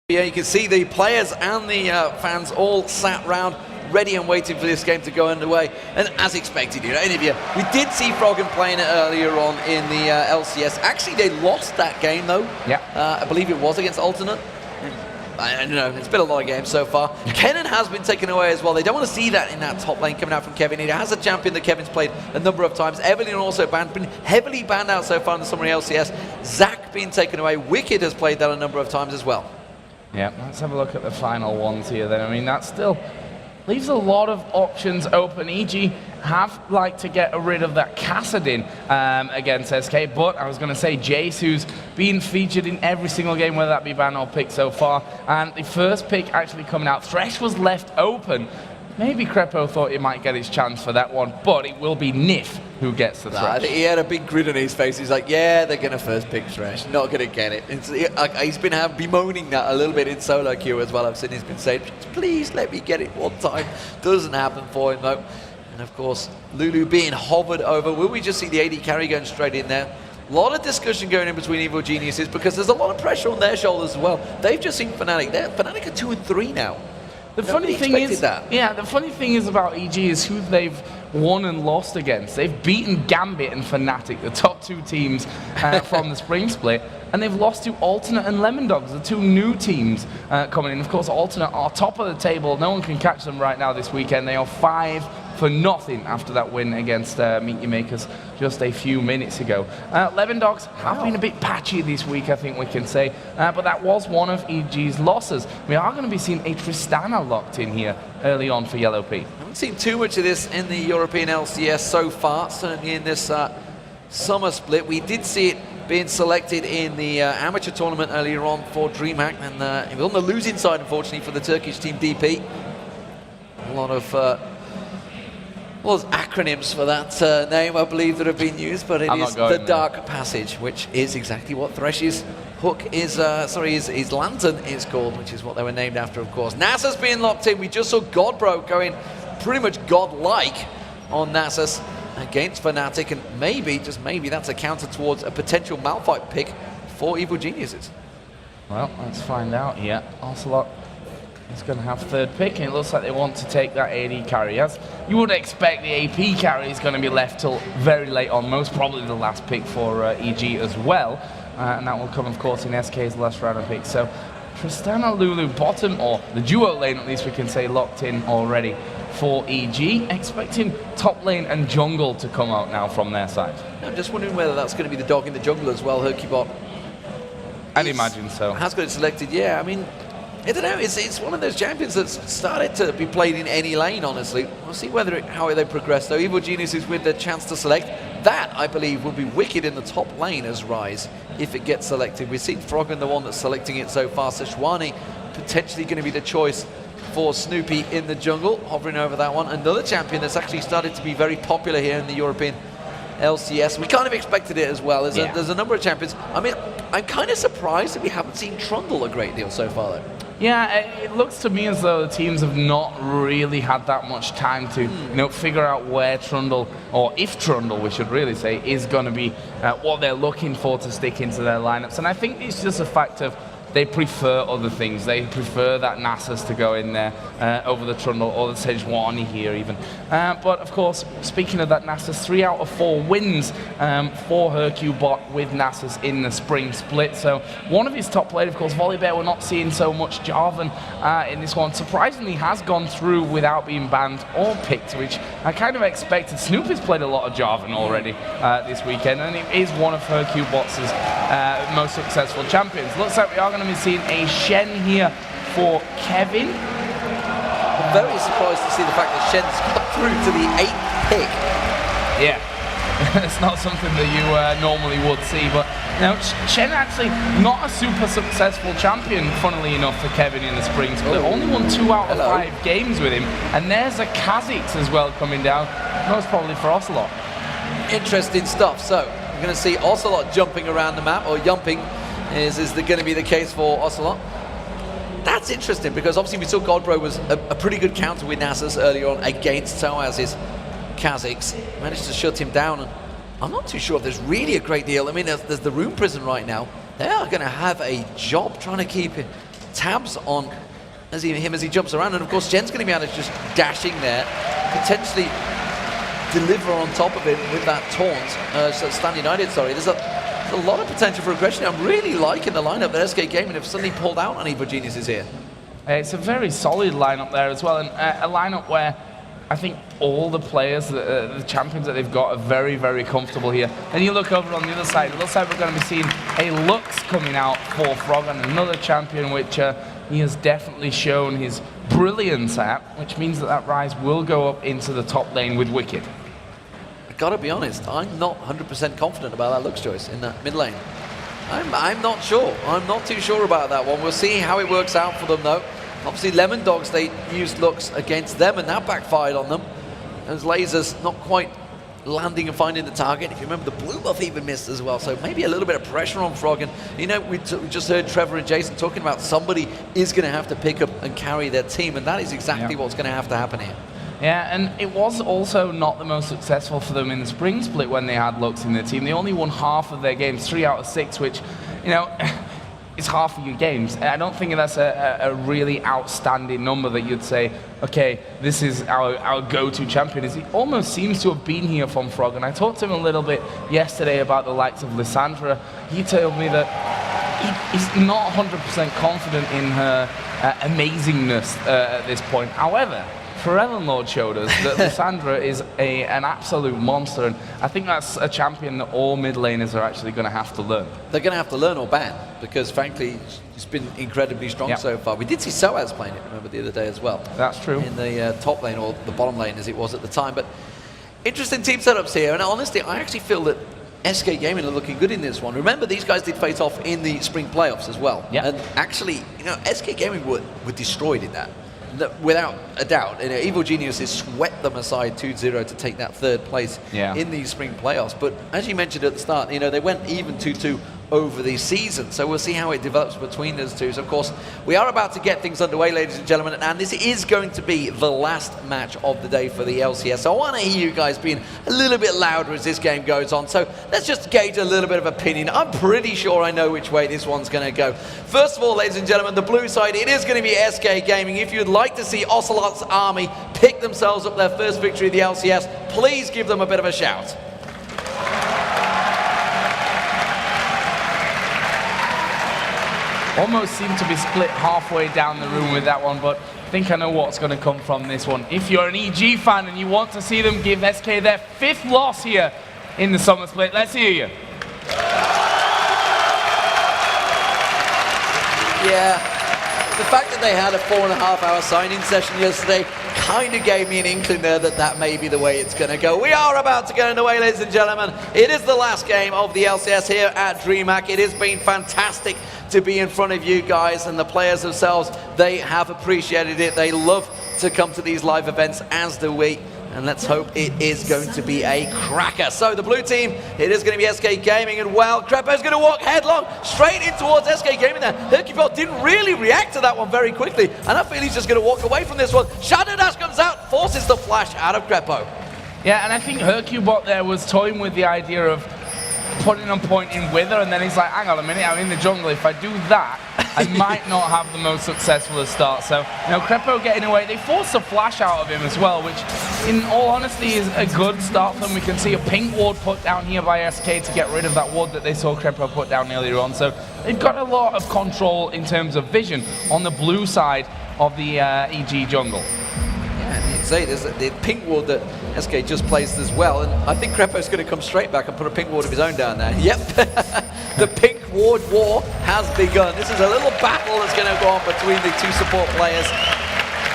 Yeah, you can see the players and the fans all sat round, ready and waiting for this game to go underway. And as expected, you know, we did see Froggen playing it earlier on in the LCS. Actually, they lost that game though. Yeah. I believe it was against Alternate. I don't know, it's been a lot of games so far. Kennen has been taken away as well. They don't want to see that in that top lane coming out from Kevin. He has a champion that Kevin's played a number of times. Evelyn also banned, been heavily banned out so far in the Summer LCS. Zac being taken away. Wicked has played that a number of times as well. Yeah, let's have a look at the final ones here then. I mean, that still leaves a lot of options open. EG have liked to get rid of that Kassadin against SK, but I was going to say Jace, who's been featured in every single game, whether that be ban or pick so far, and the first pick actually coming out, Thresh was left open. Maybe Crepo thought he might get his chance for that one, but it will be Nif who gets the Thresh. He had a big grin on his face. He's like, yeah, they're going to first pick Thresh. Not going to get it. He's been bemoaning that a little bit in solo queue as well. I've seen he's been saying, please let me get it one time. Doesn't happen for him though. And of course, Lulu being hovered over. Will we just see the AD carry going straight in there? A lot of discussion going in between Evil Geniuses because there's a lot of pressure on their shoulders as well. They've just seen Fnatic. Fnatic are 2 and 3 now. The funny thing is, the funny thing is about EG is who they've won and lost against. They've beaten Gambit and Fnatic, the top 2 teams from the spring split, and they've lost to Alternate and Lemon Dogs, the 2 new teams coming in. Of course, Alternate are top of the table. No one can catch them right now this weekend. They are 5-0 after that win against Meet Your Makers just a few minutes ago. Lemon Dogs have been a bit patchy this week, I think we can say, but that was one of EG's losses. We are going to be seeing a Tristana locked in here early on for Yellow P. I haven't seen too much of this in the European LCS so far, certainly in this summer split. We did see it being selected in the amateur tournament earlier on for DreamHack, and it was on the losing side, unfortunately, for the Turkish team DP. A lot of well, there's acronyms for that name, I believe, that have been used, but it is the Dark Passage, which is exactly what Thresh's hook is, his lantern is called, which is what they were named after, of course. Nasus being locked in. We just saw Godbro going pretty much godlike on Nasus against Fnatic, and maybe, just maybe, that's a counter towards a potential Malphite pick for Evil Geniuses. Well, let's find out here. Ocelot is going to have third pick, and it looks like they want to take that AD carry. As you would expect, the AP carry is going to be left till very late on, most probably the last pick for EG as well, and that will come, of course, in SK's last round of picks. So Tristana, Lulu, bottom, or the duo lane, at least we can say, locked in already for EG, expecting top lane and jungle to come out now from their side. I'm just wondering whether that's going to be the dog in the jungle as well, Hercubot. I'd imagine so. Has got it selected, yeah. I mean, I don't know, it's one of those champions that's started to be played in any lane, honestly. We'll see how they progress, though. Evil Genius is with the chance to select. That, I believe, will be Wicked in the top lane as Rise, if it gets selected. We've seen Froggen, the one that's selecting it so far. Sejuani potentially going to be the choice for Snoopy in the jungle, hovering over that one. Another champion that's actually started to be very popular here in the European LCS. We kind of expected it as well. There's a number of champions. I mean, I'm kind of surprised that we haven't seen Trundle a great deal so far, though. Yeah, it looks to me as though the teams have not really had that much time to, figure out where Trundle, or if Trundle, we should really say, is going to be what they're looking for to stick into their lineups. And I think it's just a fact of they prefer other things. They prefer that Nasus to go in there over the Trundle, or the Sejuani here even. But of course, speaking of that Nasus, 3 out of 4 wins for Hercubot with Nasus in the spring split. So one of his top players, of course, Volibear, we're not seeing so much Jarvan in this one. Surprisingly, has gone through without being banned or picked, which I kind of expected. Snoop has played a lot of Jarvan already this weekend, and it is one of Hercubot's most successful champions. Looks like we are going to be seeing a Shen here for Kevin. I'm very surprised to see the fact that Shen's got through to the 8th pick. Yeah, it's not something that you normally would see, but Shen actually not a super successful champion, funnily enough, for Kevin in the spring split. Only won 2 out of 5 games with him, and there's a Kha'Zix as well coming down, most probably for Ocelot. Interesting stuff. So we're going to see Ocelot jumping around the map, or yumping is going to be the case for Ocelot. That's interesting, because obviously we saw Godbro was a pretty good counter with Nasus earlier on against Soaz's Kha'Zix. Managed to shut him down, and I'm not too sure if there's really a great deal. I mean, there's the Rune Prison right now. They are going to have a job trying to keep tabs on as he jumps around, and of course Jen's going to be able to just dash in there, potentially deliver on top of it with that taunt. So Stand United, sorry. There's a lot of potential for aggression. I'm really liking the lineup that SK Gaming have suddenly pulled out on Evil Geniuses here. It's a very solid lineup there as well, and a lineup where I think all the players, the champions that they've got, are very, very comfortable here. And you look over on the other side, it looks like we're going to be seeing a Lux coming out for Froggen, another champion which he has definitely shown his brilliance at, which means that Rise will go up into the top lane with Wicked. I gotta be honest, I'm not 100% confident about that Lux choice in that mid lane. I'm not sure. I'm not too sure about that one. We'll see how it works out for them though. Obviously, Lemon Dogs, they used Lux against them, and that backfired on them. Those lasers not quite landing and finding the target. If you remember, the blue buff even missed as well, so maybe a little bit of pressure on Froggen. You know, we just heard Trevor and Jason talking about somebody is going to have to pick up and carry their team, and that is exactly what's going to have to happen here. Yeah, and it was also not the most successful for them in the spring split when they had Lux in their team. They only won half of their games, 3 out of 6, which, you know, it's half of your games. I don't think that's a really outstanding number that you'd say, okay, this is our go-to champion. It almost seems to have been here from Frog, and I talked to him a little bit yesterday about the likes of Lissandra. He told me that he's not 100% confident in her amazingness at this point. However, Forever Lord showed us that Lissandra is an absolute monster, and I think that's a champion that all mid laners are actually going to have to learn. They're going to have to learn or ban, because frankly, it's been incredibly strong so far. We did see Soaz playing it, remember, the other day as well. That's true. In the top lane, or the bottom lane as it was at the time. But interesting team setups here, and honestly, I actually feel that SK Gaming are looking good in this one. Remember, these guys did face off in the spring playoffs as well. Yep. And actually, you know, SK Gaming were destroyed in that. Without a doubt, you know, Evil Geniuses swept them aside 2-0 to take that 3rd place in these spring playoffs. But as you mentioned at the start, you know, they went even 2-2 over the season. So we'll see how it develops between those two. So of course, we are about to get things underway, ladies and gentlemen, and this is going to be the last match of the day for the LCS. So I want to hear you guys being a little bit louder as this game goes on. So let's just gauge a little bit of opinion. I'm pretty sure I know which way this one's going to go. First of all, ladies and gentlemen, the blue side, it is going to be SK Gaming. If you'd like to see Ocelot's army pick themselves up their first victory of the LCS, please give them a bit of a shout. Almost seemed to be split halfway down the room with that one, but I think I know what's going to come from this one. If you're an EG fan and you want to see them give SK their 5th loss here in the summer split, let's hear you. Yeah, the fact that they had a 4.5-hour signing session yesterday kind of gave me an inkling there that that may be the way it's going to go. We are about to get underway, ladies and gentlemen. It is the last game of the LCS here at DreamHack. It has been fantastic to be in front of you guys, and the players themselves, they have appreciated it. They love to come to these live events, as do we. And let's hope it is going to be a cracker. So the blue team, it is going to be SK Gaming, and well, Crepo's going to walk headlong straight in towards SK Gaming there. Hercubot didn't really react to that one very quickly, and I feel he's just going to walk away from this one. Shadow Dash comes out, forces the flash out of Crepo. Yeah, and I think Hercubot there was toying with the idea of putting a point in with her, and then he's like, hang on a minute, I'm in the jungle. If I do that, I might not have the most successful start. So, you know, Crepo getting away. They forced a flash out of him as well, which, in all honesty, is a good start for them. We can see a pink ward put down here by SK to get rid of that ward that they saw Crepo put down earlier on. So they've got a lot of control in terms of vision on the blue side of the EG jungle. Yeah, and you'd say there's the pink ward that SK just placed as well, and I think Crepo's going to come straight back and put a pink ward of his own down there. Yep, the pink ward war has begun. This is a little battle that's going to go on between the two support players.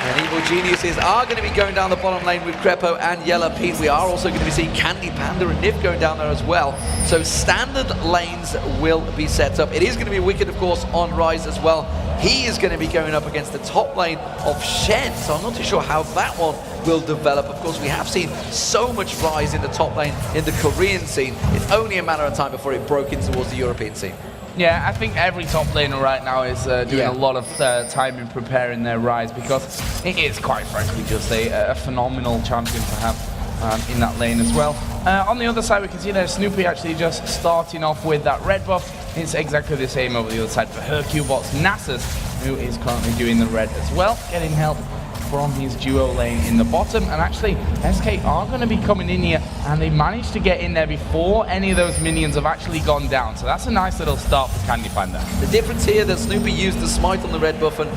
And Evil Geniuses are going to be going down the bottom lane with Crepo and Yellow Pete. We are also going to be seeing Candy Panda and Nif going down there as well. So standard lanes will be set up. It is going to be Wicked, of course, on Rise as well. He is going to be going up against the top lane of Shen, so I'm not too sure how that one will develop. Of course, we have seen so much Rise in the top lane in the Korean scene. It's only a matter of time before it broke in towards the European scene. Yeah, I think every top laner right now is doing a lot of time in preparing their Rise, because it is, quite frankly, just a phenomenal champion to have in that lane as well. On the other side, we can see there Snoopy actually just starting off with that red buff. It's exactly the same over the other side for Hercubot's Nasus. who is currently doing the red as well, getting help from his duo lane in the bottom. And actually, SK are going to be coming in here, and they managed to get in there before any of those minions have actually gone down. So that's a nice little start for Candy Panda. The difference here that Snoopy used the smite on the red buff, and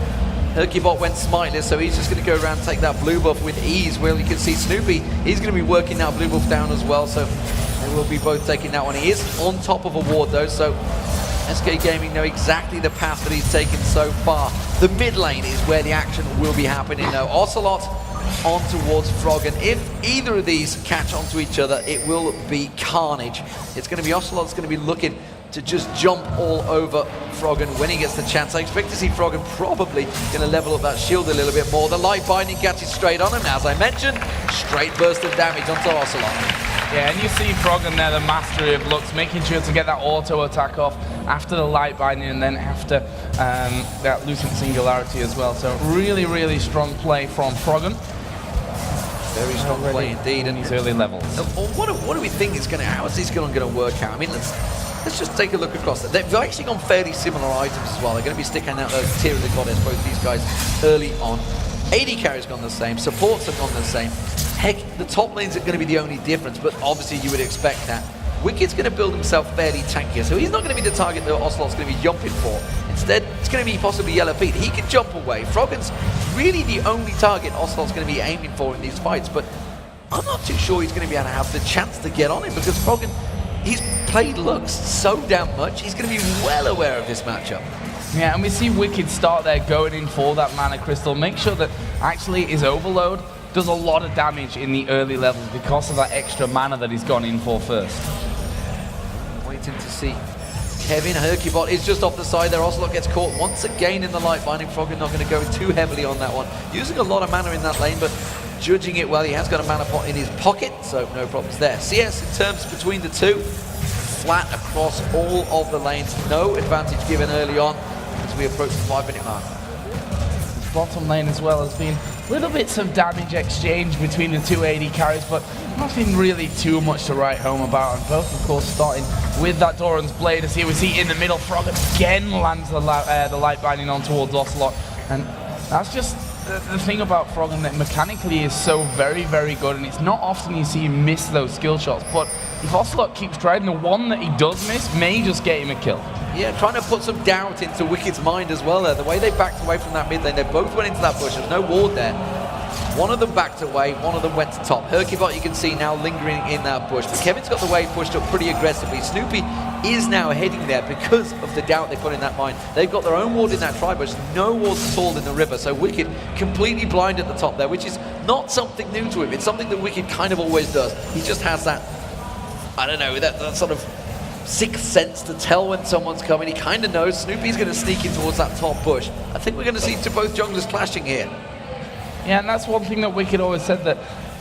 Herkybot went smiteless, so he's just going to go around and take that blue buff with ease. Well, you can see Snoopy, he's going to be working that blue buff down as well, so they will be both taking that one. He is on top of a ward though, so SK Gaming know exactly the path that he's taken so far. The mid lane is where the action will be happening now. Ocelot on towards Frog, and if either of these catch onto each other, it will be carnage. It's going to be Ocelot's going to be looking to just jump all over Froggen when he gets the chance. I expect to see Froggen probably going to level up that shield a little bit more. The light binding catches straight on him, and as I mentioned, straight burst of damage onto Ocelot. Yeah, and you see Froggen there, the mastery of looks, making sure to get that auto attack off after the light binding and then after that Lucent Singularity as well. So really, really strong play from Froggen. Very strong play indeed. And these early levels. What do we think is going to, how is this going to work out? I mean, let's just take a look across it. They've actually gone fairly similar items as well. They're going to be sticking out those Tear of the Goddess, both these guys early on. AD carry's gone the same, supports have gone the same. Heck, the top lanes are going to be the only difference, but obviously you would expect that. Wicked's going to build himself fairly tankier, so he's not going to be the target that Ocelot's going to be jumping for. Instead, it's going to be possibly Yellow Pete. He can jump away. Froggen's really the only target Ocelot's going to be aiming for in these fights, but I'm not too sure he's going to be able to have the chance to get on him, because Froggen, he's played Lux so damn much, he's going to be well aware of this matchup. Yeah, and we see Wicked start there going in for that mana crystal. Make sure that actually his overload does a lot of damage in the early levels because of that extra mana that he's gone in for first. Waiting to see Kevin. Herkybot is just off the side there. Ocelot gets caught once again in the light binding. Froggen not going to go too heavily on that one. Using a lot of mana in that lane, but judging it well. He has got a mana pot in his pocket, so no problems there. CS in terms between the two, flat across all of the lanes. No advantage given early on as we approach the 5-minute mark. Bottom lane as well has been little bits of damage exchange between the two AD carries, but nothing really too much to write home about. And both, of course, starting with that Doran's Blade. As here we see in the middle, Frog again lands the light binding on towards Ocelot. And that's just the thing about Froggen, that mechanically is so very, very good, and it's not often you see him miss those skill shots. But if Ocelot keeps trying, the one that he does miss may just get him a kill. Yeah, trying to put some doubt into Wicked's mind as well there. The way they backed away from that mid lane, they both went into that bush. There's no ward there. One of them backed away, one of them went to top. Herkybot, you can see now lingering in that bush. But Kevin's got the wave pushed up pretty aggressively. Snoopy is now heading there because of the doubt they put in that mine. They've got their own ward in that tri-bush, no ward at all in the river. So Wicked completely blind at the top there, which is not something new to him. It's something that Wicked kind of always does. He just has that, I don't know, that sort of sixth sense to tell when someone's coming. He kind of knows Snoopy's going to sneak in towards that top bush. I think we're going to see both junglers clashing here. Yeah, and that's one thing that Wicked always said, that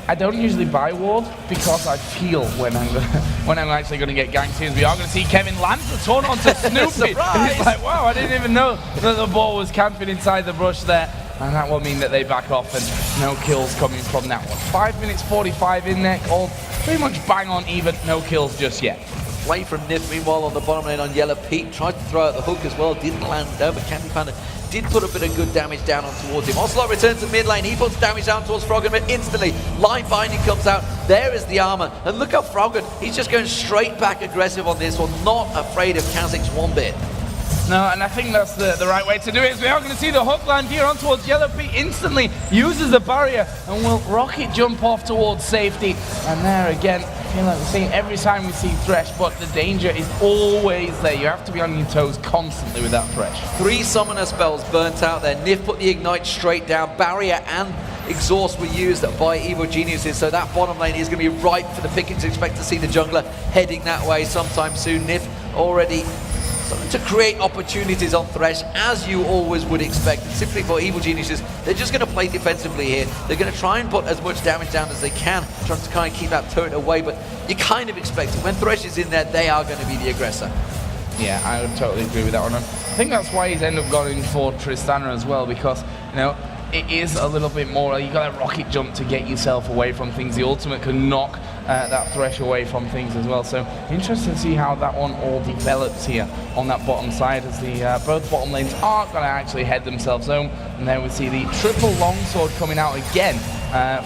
I don't usually buy ward because I feel when I'm actually going to get ganked here. We are going to see Kevin land the taunt onto Snoopy. He's like, wow, I didn't even know that the ball was camping inside the brush there. And that will mean that they back off and no kills coming from that one. 5 minutes 45 in there, all pretty much bang on even, no kills just yet. Play from Nif, meanwhile on the bottom lane on Yellow Pete, tried to throw out the hook as well, didn't land down, but Candy Panda did put a bit of good damage down on towards him. Ocelot returns to mid lane, he puts damage down towards Froggen, but instantly, line binding comes out, there is the armor, and look how Froggen, he's just going straight back aggressive on this one, not afraid of Kha'Zix one bit. No, and I think that's the right way to do it, as we are going to see the hook land here on towards Yellow Pete, instantly uses the barrier, and will Rocket jump off towards safety, and there again, I feel like we're seeing every time we see Thresh, but the danger is always there. You have to be on your toes constantly with that Thresh. 3 summoner spells burnt out there. Nif put the ignite straight down. Barrier and exhaust were used by evil geniuses, so that bottom lane is going to be ripe for the pickings. Expect to see the jungler heading that way sometime soon. Nif already starting to create opportunities on Thresh, as you always would expect. Simply for evil geniuses, they're just going to play defensively here. They're going to try and put as much damage down as they can, trying to kind of keep that turret away, but you kind of expect it. When Thresh is in there, they are going to be the aggressor. Yeah, I would totally agree with that one. I think that's why he's ended up going for Tristana as well, because, you know, it is a little bit more, you got a rocket jump to get yourself away from things. The ultimate can knock that thresh away from things as well. So interesting to see how that one all develops here on that bottom side, as the both bottom lanes are going to actually head themselves home. And then we see the triple longsword coming out again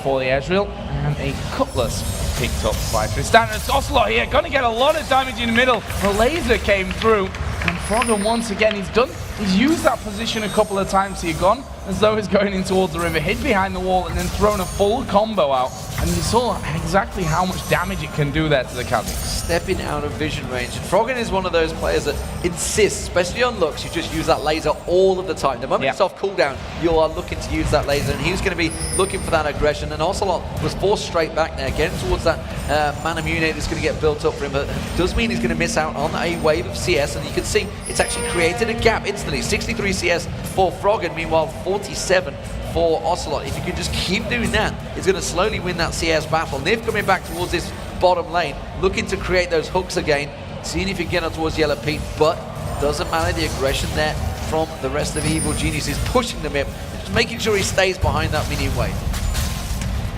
for the Ezreal, and a cutlass picked up by Tristan. Ocelot here, going to get a lot of damage in the middle. The laser came through, and Froggen once again, he's used that position a couple of times here, gone as though he's going in towards the river, hid behind the wall, and then thrown a full combo out. And you saw exactly how much damage it can do there to the Kha'Zix. Stepping out of vision range. And Froggen is one of those players that insists, especially on Lux, you just use that laser all of the time. The moment it's off cooldown, you are looking to use that laser, and he was going to be looking for that aggression. And Ocelot was forced straight back there, getting towards that mana Munich that's going to get built up for him, but it does mean he's going to miss out on a wave of CS, and you can see it's actually created a gap instantly. 63 CS for Froggen, meanwhile 47 for Ocelot. If you can just keep doing that, it's going to slowly win that CS battle. Nif coming back towards this bottom lane, looking to create those hooks again, seeing if he can get up towards Yellow Pete, but doesn't matter, the aggression there from the rest of the Evil Genius is pushing the mip, just making sure he stays behind that minion wave.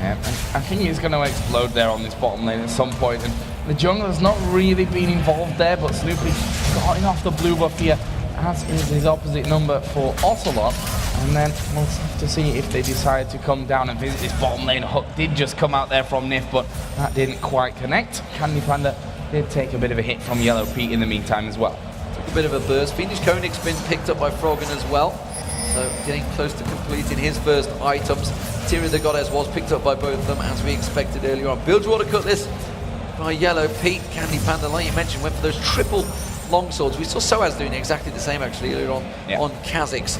Yeah, I think he's going to explode there on this bottom lane at some point, and the jungler's not really been involved there, but Snoopy got off the blue buff here, as is his opposite number for Ocelot. And then we'll have to see if they decide to come down and visit this bottom lane. Hook did just come out there from Nif, but that didn't quite connect. Candy Panda did take a bit of a hit from Yellow Pete in the meantime as well. Took a bit of a burst. Fiendish Koenig's been picked up by Froggen as well, so getting close to completing his first items. Tear of the Goddess was picked up by both of them, as we expected earlier on. Bilgewater Cutlass by Yellow Pete. Candy Panda, like you mentioned, went for those triple longswords. We saw Soaz doing exactly the same actually earlier on Kha'Zix.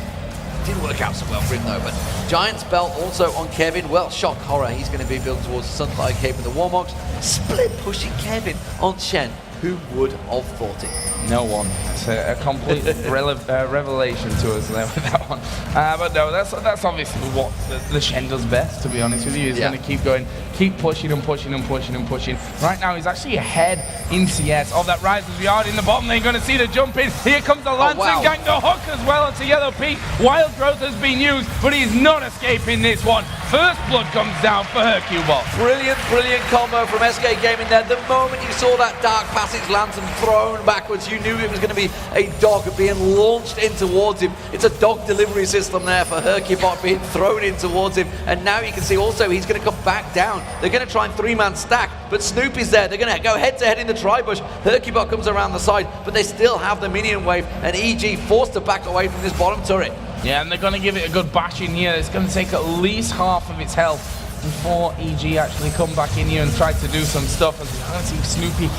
Didn't work out so well for him though, but Giant's Belt also on Kevin. Well, Shock Horror, he's going to be built towards the Sunflower Cape with the Warmogs. Split pushing Kevin on Shen. Who would have thought it? No one. It's a complete revelation to us there with that one. But no, that's obviously what the Shen does best, to be honest with you. He's going to keep going, keep pushing and pushing and pushing and pushing. Right now, he's actually ahead in CS of that Rise as we are in the bottom lane. Going to see the jump in. Here comes the Lance and gang, the hook as well onto Yellow Pete. Wild Growth has been used, but he's not escaping this one. First blood comes down for Hercubot. Brilliant, brilliant combo from SK Gaming there. The moment you saw that Dark Passage Lantern thrown backwards, you knew it was going to be a dog being launched in towards him. It's a dog delivery system there for Hercubot being thrown in towards him. And now you can see also he's going to come back down. They're going to try and three-man stack, but Snoopy's there. They're going to go head-to-head in the tri-bush. Hercubot comes around the side, but they still have the minion wave, and EG forced to back away from this bottom turret. Yeah, and they're going to give it a good bash in here. It's going to take at least half of its health before EG actually come back in here and try to do some stuff. As we can see Snoopy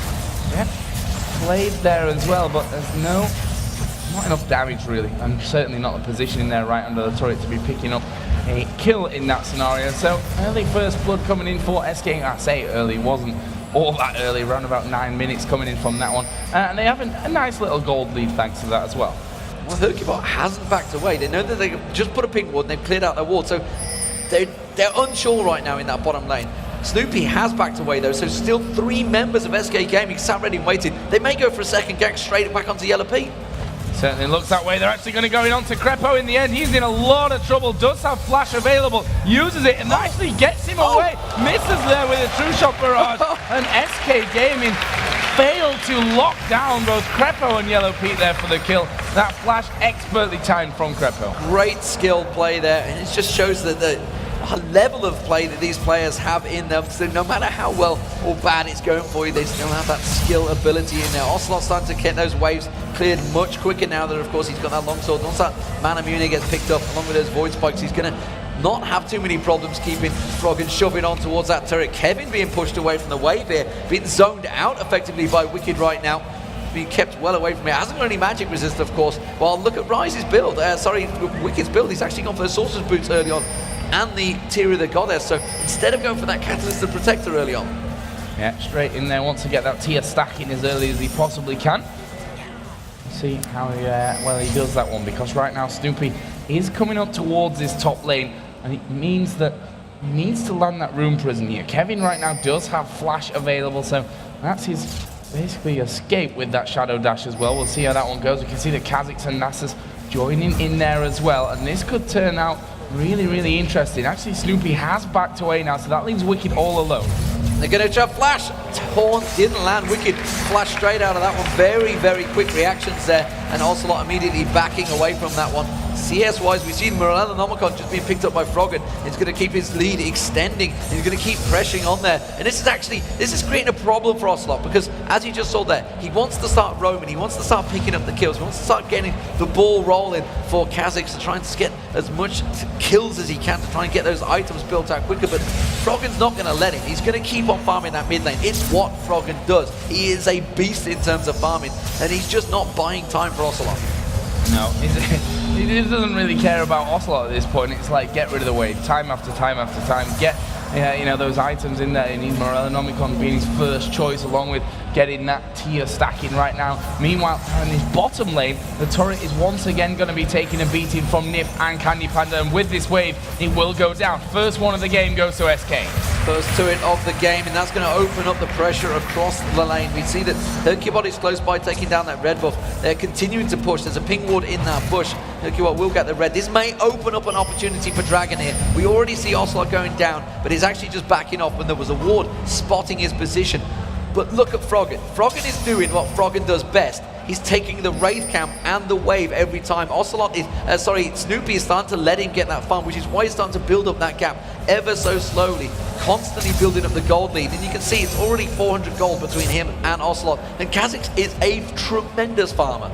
played there as well, but there's not enough damage really, and certainly not the positioning there right under the turret to be picking up a kill in that scenario. So early first blood coming in for SK. I say early, it wasn't all that early, around about 9 minutes coming in from that one, and they have a nice little gold lead thanks to that as well. Well, Hercubot hasn't backed away. They know that they just put a pink ward and they've cleared out their ward, so they're unsure right now in that bottom lane. Snoopy has backed away though, so still 3 members of SK Gaming sat ready and waited. They may go for a second gank straight back onto Yellow Pete. Certainly looks that way. They're actually going to go in onto Crepo in the end. He's in a lot of trouble. Does have flash available. Uses it and actually gets him away. Misses there with a true shot barrage. And SK Gaming failed to lock down both Crepo and Yellow Pete there for the kill. That flash expertly timed from Crepo. Great skill play there, and it just shows that the level of play that these players have in them. So no matter how well or bad it's going for you, they still have that skill ability in there. Ocelot's starting to get those waves cleared much quicker now that, of course, he's got that longsword. Once that mana Munich gets picked up along with those void spikes, he's going to not have too many problems keeping Froggen shoving on towards that turret. Kevin being pushed away from the wave here, being zoned out effectively by Wicked right now, being kept well away from it. Hasn't got any magic resist, of course. Well, look at Rise's build. Wicked's build. He's actually gone for the Sorcerer's Boots early on and the Tear of the Goddess. So instead of going for that Catalyst and Protector early on. Yeah, straight in there. Wants to get that tier stacking as early as he possibly can. See how well he does that one, because right now Snoopy is coming up towards his top lane, and it means that he needs to land that Rune Prison here. Kevin right now does have flash available, so that's his basically escape with that Shadow Dash as well. We'll see how that one goes. We can see the Kha'Zix and Nasus joining in there as well, and this could turn out really, really interesting. Actually, Snoopy has backed away now, so that leaves Wicked all alone. They're going to try flash. Taunt didn't land. Wicked flash straight out of that one. Very, very quick reactions there. And Ocelot immediately backing away from that one. CS-wise, we've seen Morellonomicon just being picked up by Froggen. He's going to keep his lead extending. And he's going to keep pressuring on there. And this is creating a problem for Ocelot because, as you just saw there, he wants to start roaming. He wants to start picking up the kills. He wants to start getting the ball rolling for Kha'Zix to try and get as much kills as he can to try and get those items built out quicker. But Froggen's not going to let him. He's going to keep on farming that mid lane. It's what Froggen does. He is a beast in terms of farming, and he's just not buying time for Ocelot. No, he doesn't really care about Ocelot at this point. It's like, get rid of the wave, time after time after time. Get those items in there. You need Morellonomicon being his first choice, along with getting that tier stacking right now. Meanwhile, in his bottom lane, the turret is once again going to be taking a beating from Nip and Candy Panda, and with this wave, it will go down. First one of the game goes to SK. First turret of the game, and that's going to open up the pressure across the lane. We see that Hercubot is close by taking down that red buff. They're continuing to push. There's a ping ward in that bush. Hercubot will get the red. This may open up an opportunity for Dragon here. We already see Ocelot going down, but he's actually just backing off when there was a ward spotting his position. But look at Froggen. Froggen is doing what Froggen does best. He's taking the Wraith camp and the wave every time. Snoopy is starting to let him get that farm, which is why he's starting to build up that gap ever so slowly, constantly building up the gold lead. And you can see it's already 400 gold between him and Ocelot. And Kha'Zix is a tremendous farmer.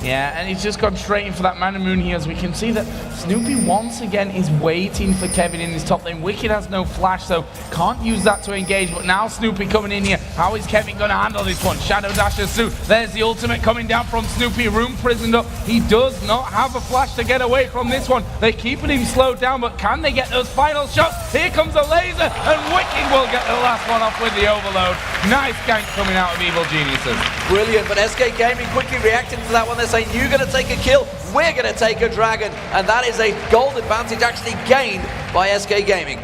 Yeah, and he's just gone straight in for that Mana Moon here, as we can see that Snoopy once again is waiting for Kevin in his top lane. Wicked has no flash, so can't use that to engage, but now Snoopy coming in here. How is Kevin going to handle this one? Shadow Dasher through. There's the ultimate coming down from Snoopy, room prisoned up. He does not have a flash to get away from this one. They're keeping him slowed down, but can they get those final shots? Here comes a laser, and Wicked will get the last one off with the overload. Nice gank coming out of Evil Geniuses. Brilliant, but SK Gaming quickly reacting to that one. They're saying, you're going to take a kill, we're going to take a dragon. And that is a gold advantage actually gained by SK Gaming.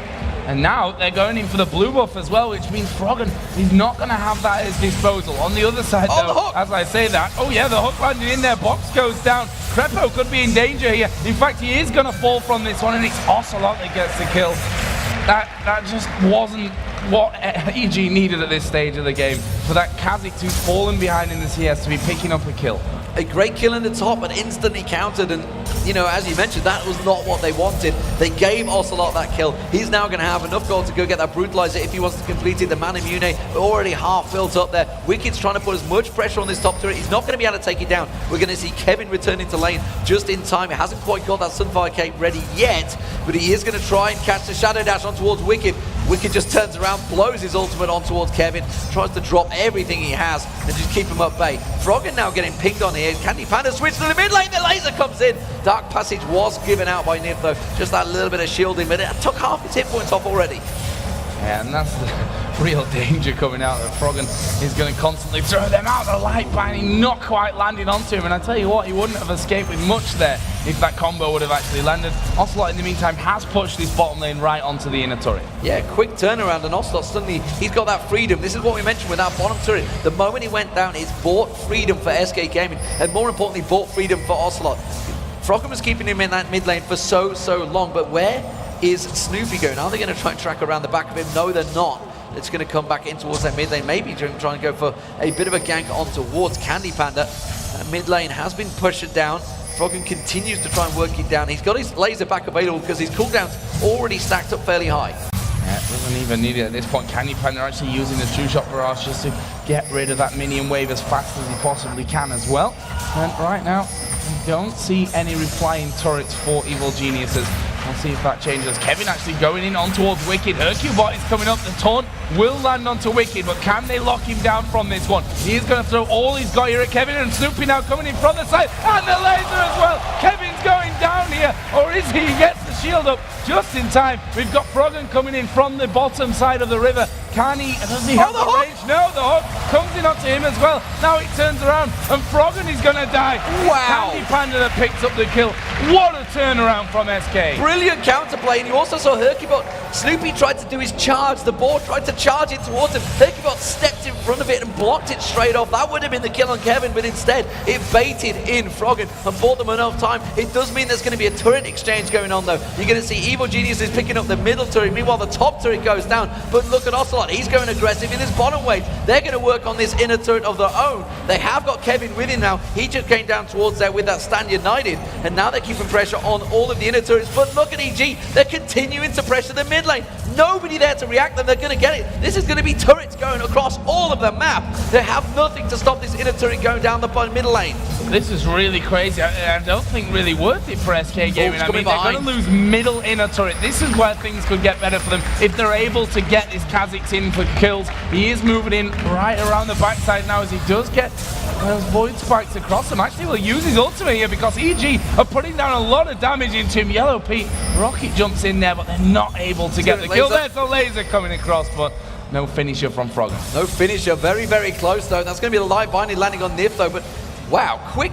And now they're going in for the blue buff as well, which means Froggen is not going to have that at his disposal. On the other side, though, as I say that, oh yeah, the hook landing in there, box goes down. Crepo could be in danger here. In fact, he is going to fall from this one, and it's Ocelot that gets the kill. That just wasn't what EG needed at this stage of the game, for that Kha'Zix who's fallen behind in the CS to be picking up a kill. A great kill in the top, but instantly countered, and as you mentioned, that was not what they wanted. They gave Ocelot that kill. He's now going to have enough gold to go get that Brutalizer if he wants to complete it. The Mana Mune already half built up there. Wicked's trying to put as much pressure on this top turret. He's not going to be able to take it down. We're going to see Kevin returning to lane just in time. He hasn't quite got that Sunfire Cape ready yet, but he is going to try and catch the Shadow Dash on towards Wicked. Wicked just turns around, blows his ultimate on towards Kevin, tries to drop everything he has and just keep him at bay. Froggen now getting pinged on here. Candy Panda switch to the mid lane, the laser comes in. Dark Passage was given out by Nip though, just that little bit of shielding, but it took half his hit points off already. Yeah, and that's the real danger coming out, that Froggen is going to constantly throw them out the light binding, not quite landing onto him. And I tell you what, he wouldn't have escaped with much there if that combo would have actually landed. Ocelot in the meantime has pushed this bottom lane right onto the inner turret. Yeah, quick turnaround, and Ocelot suddenly, he's got that freedom. This is what we mentioned with that bottom turret. The moment he went down, it's bought freedom for SK Gaming, and more importantly, bought freedom for Ocelot. Froggen was keeping him in that mid lane for so long, but where is Snoopy going? Are they going to try and track around the back of him? No, they're not. It's going to come back in towards that mid lane, maybe trying to go for a bit of a gank on towards Candy Panda. That mid lane has been pushed down. Froggen continues to try and work it down. He's got his laser back available because his cooldown's already stacked up fairly high. Yeah, doesn't even need it at this point. Candy Panda actually using the True Shot Barrage just to get rid of that minion wave as fast as he possibly can as well. And right now, we don't see any replying turrets for Evil Geniuses. We'll see if that changes. Kevin actually going in on towards Wicked. Hercubot is coming up. The taunt will land onto Wicked, but can they lock him down from this one? He is going to throw all he's got here at Kevin, and Snoopy now coming in from the side, and the laser as well. Kevin's going down here, or is he? He gets the shield up just in time. We've got Froggen coming in from the bottom side of the river. Can he? Does he have the range? No, the hook comes in onto him as well. Now he turns around, and Froggen is going to die. Wow. Candy Panda that picks up the kill. What a turnaround from SK. Brilliant counterplay, and you also saw Hercubot. Snoopy tried to do his charge. The board tried to charge it towards him. Hercubot stepped in front of it and blocked it straight off. That would have been the kill on Kevin, but instead it baited in Froggen and bought them enough time. It does mean there's going to be a turret exchange going on, though. You're going to see Evil Genius is picking up the middle turret. Meanwhile, the top turret goes down. But look at Ocelot. He's going aggressive in his bottom wave. They're going to work on this inner turret of their own. They have got Kevin with him now. He just came down towards there with that Stand United, and now they're keeping pressure on all of the inner turrets. But look at EG. They're continuing to pressure the mid lane. Nobody there to react, and they're going to get it. This is going to be turrets going across all of the map. They have nothing to stop this inner turret going down the middle lane. This is really crazy. I don't think really worth it for SK Gaming. I mean, they're going to lose middle inner turret. This is where things could get better for them if they're able to get this Kha'Zix in for kills. He is moving in right around the backside now as he does get those void spikes across him. Actually, will use his ultimate here because EG are putting down a lot of damage into him. Yellow Pete, Rocket jumps in there, but they're not able to get the kill. There's a laser coming across, but no finisher from Froggen. No finisher. Very, very close, though. That's going to be the light binding landing on Nif, though, but wow, quick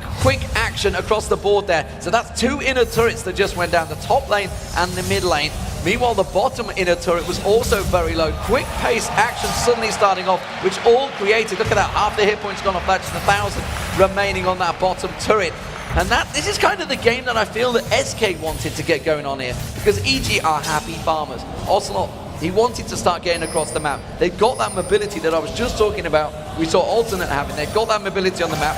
action across the board there. So that's two inner turrets that just went down, the top lane and the mid lane. Meanwhile, the bottom inner turret was also very low. Quick pace action suddenly starting off, which all created, look at that, half the hit points gone off that, just 1,000 remaining on that bottom turret. And this is kind of the game that I feel that SK wanted to get going on here, because EG are happy farmers. Ocelot, he wanted to start getting across the map. They've got that mobility that I was just talking about. We saw Alternate having. They've got that mobility on the map.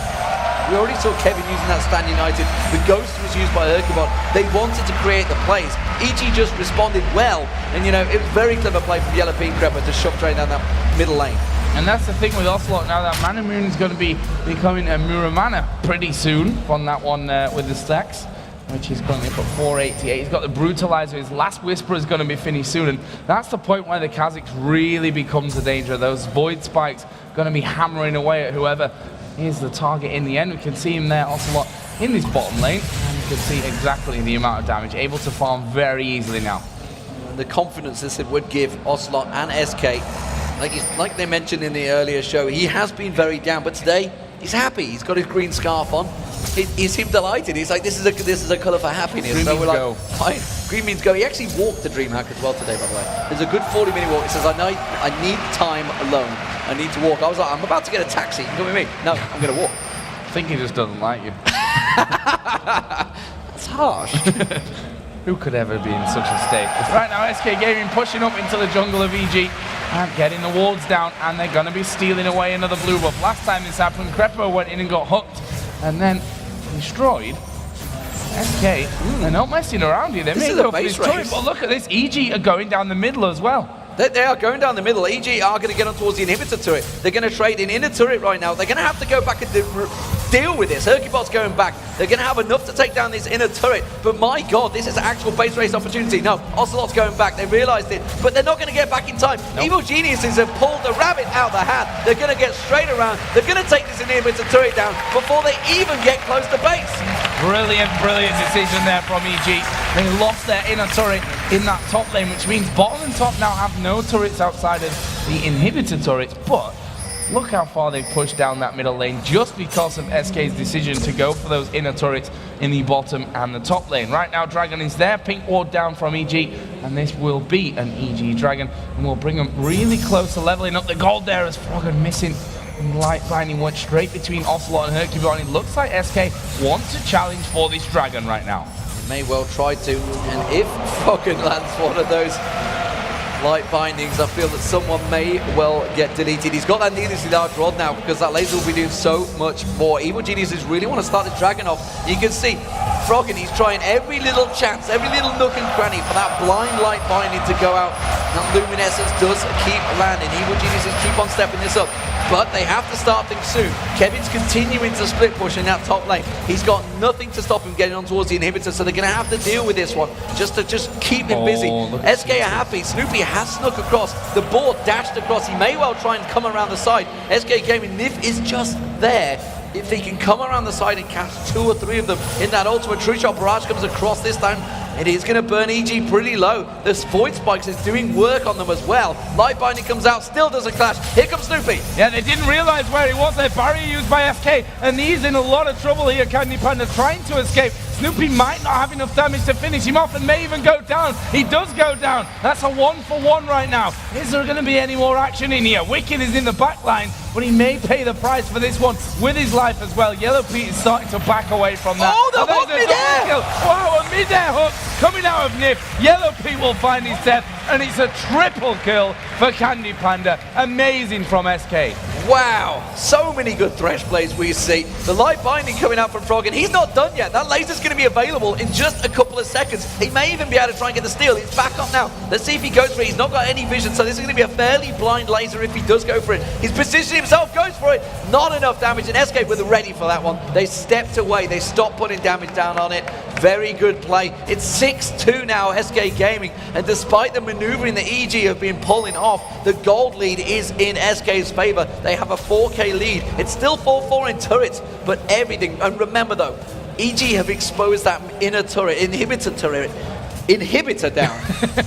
We already saw Kevin using that Stand United. The Ghost was used by Hercubot. They wanted to create the plays. EG just responded well. And, you know, it was very clever play from Yellow Pink Crepper to shove straight down that middle lane. And that's the thing with Ocelot now, that Mana Moon is going to be becoming a Muramana pretty soon on that one with the stacks, which is currently up at 488. He's got the Brutalizer. His last Whisper is going to be finished soon. And that's the point where the Kha'Zix really becomes a danger. Those Void Spikes going to be hammering away at whoever is the target in the end. We can see him there, Ocelot, in this bottom lane. And you can see exactly the amount of damage. Able to farm very easily now. The confidence this would give Ocelot and SK. Like they mentioned in the earlier show, he has been very down, but today he's happy. He's got his green scarf on. He seemed delighted. He's like, this is a colour for happiness. Green so we're like, go. fine. Green means go. He actually walked the DreamHack as well today, by the way. There's a good 40-minute walk. He says, I need time alone. I need to walk. I was like, I'm about to get a taxi. Come with me. No, I'm going to walk. I think he just doesn't like you. That's harsh. Who could ever be in such a state? Right now, SK Gaming pushing up into the jungle of EG and getting the wards down, and they're going to be stealing away another blue buff. Last time this happened, Crepper went in and got hooked and then destroyed. SK, they're not messing around here. They may go for this turret, but look at this. EG are going down the middle as well. They are going down the middle. EG are going to get on towards the inhibitor turret. They're going to trade in inner turret right now. They're going to have to go back and deal with this. Hercubot's going back. They're going to have enough to take down this inner turret. But my God, this is an actual base race opportunity. No, Ocelot's going back. They realized it, but they're not going to get back in time. Nope. Evil Geniuses have pulled the rabbit out of the hat. They're going to get straight around. They're going to take this inhibitor turret down before they even get close to base. Brilliant decision there from EG. They lost their inner turret in that top lane, which means bottom and top now have no turrets outside of the inhibitor turrets, but look how far they've pushed down that middle lane just because of SK's decision to go for those inner turrets in the bottom and the top lane. Right now, Dragon is there, pink ward down from EG, and this will be an EG Dragon, and will bring them really close to leveling up the gold there as Froggen missing. Light Binding went straight between Ocelot and Hercubot, and it looks like SK want to challenge for this Dragon right now. May well try to, and if Froggen lands one of those light bindings, I feel that someone may well get deleted. He's got that needlessly large rod now because that laser will be doing so much more. Evil Geniuses really want to start the Dragon off. You can see Froggen, he's trying every little chance, every little nook and cranny for that blind light binding to go out. That luminescence does keep landing. Evil Geniuses keep on stepping this up, but they have to start things soon. Kevin's continuing to split push in that top lane. He's got nothing to stop him getting on towards the inhibitor, so they're going to have to deal with this one just to keep him busy. SK are happy. Snoopy has snuck across. The board dashed across. He may well try and come around the side. SK Gaming, Nif is just there. If they can come around the side and catch 2 or 3 of them in that ultimate true shot, barrage comes across this time. It is going to burn EG pretty low. The Void Spikes is doing work on them as well. Light Binding comes out, still doesn't clash. Here comes Snoopy. Yeah, they didn't realize where he was. Their barrier used by SK, and he's in a lot of trouble here. Candy Panda trying to escape. Snoopy might not have enough damage to finish him off and may even go down. He does go down. That's a 1-for-1 right now. Is there going to be any more action in here? Wicked is in the back line, but he may pay the price for this one with his life as well. Yellow Pete is starting to back away from that. Oh, the hook mid-air! Wow, a mid-air hook coming out of NiF. Yellow Pete will find his death, and it's a triple kill for Candy Panda. Amazing from SK. Wow, so many good Thresh plays we see. The Light Binding coming out from Frog, and he's not done yet. That laser's going to be available in just a couple of seconds. He may even be able to try and get the steal. He's back up now. Let's see if he goes for it. He's not got any vision, so this is going to be a fairly blind laser if he does go for it. He's positioning himself, goes for it. Not enough damage, and SK were ready for that one. They stepped away. They stopped putting damage down on it. Very good play. It's 6-2 now, SK Gaming, and despite the maneuvering that EG have been pulling off, the gold lead is in SK's favor. They have a 4K lead. It's still 4-4 in turrets, but everything, and remember though, EG have exposed that inner turret, inhibitor down.